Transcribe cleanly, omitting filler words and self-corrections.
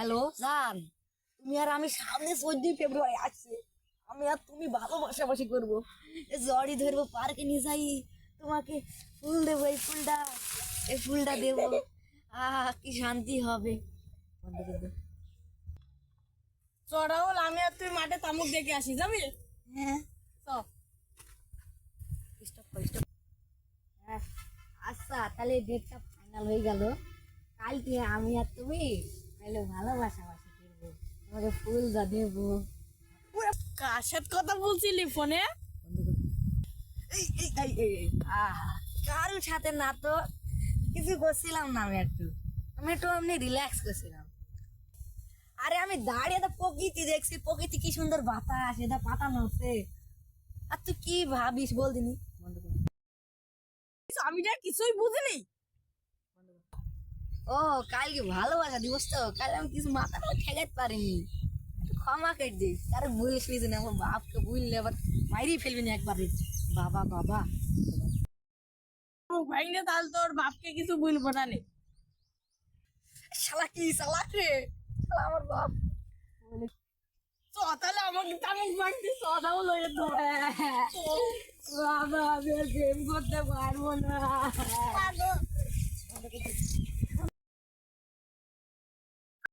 Hello জান, তুমি আর আমি সামনে 14 ফেব্রুয়ারি আসছে, আমি আর তুমি ভালোবাসাবাসি করবো, জড়ি ধরবো, পার্কে নিয়ে যাই, তোমাকে ফুল দেবো, এই ফুলটা দেবো। কি শান্তি হবে। বন্ধ করে দে। রাহুল, আমি আর তুই মাঠে তামুক দেখে আসি, যাবি? হ্যাঁ, চ। স্টপ কর, স্টপ। হ্যাঁ, আচ্ছা তাহলে ডেটটা ফাইনাল হয়ে গেল। কালকে আমি আর তুমি তাহলে ভালোবাসাবাসি করবো, তোমাকে ফুল যা দেবো। কার সাথে কথা বলছিলি ফোনে? কারোর সাথে না তো, কিছু করছিলাম না, আমি একটু এমনি রিল্যাক্স করছিলাম। আরে আমি দাঁড়িয়ে তো প্রকৃতি দেখছি, প্রকৃতি কি সুন্দর বাতাস, এটা পাতা নড়ছে। আর তুই কি ভাবিস বল দিনি। আমি যা কিছুই বুঝিনি। ও, কালকে ভালোবাসা দিবস তো, কাল আমি কিছু মাথা ঠেকাতে পারিনি, একটু ক্ষমা করে দিস। আরে বলিস না, আমার বাপকে বুঝলে আবার মাইরেই ফেলবি না একবারে। বাবা বাবা ভাই না, তাহলে তোর বাপকে কিছু বলবো না নে। শালা কি চালাক রে, শালা আমার বাপ। চ, তাহলে আমাকে তামুক মারতে চ, রাহুল হয়ে তো। বাবা আমি আর প্রেম করতে পারবো না।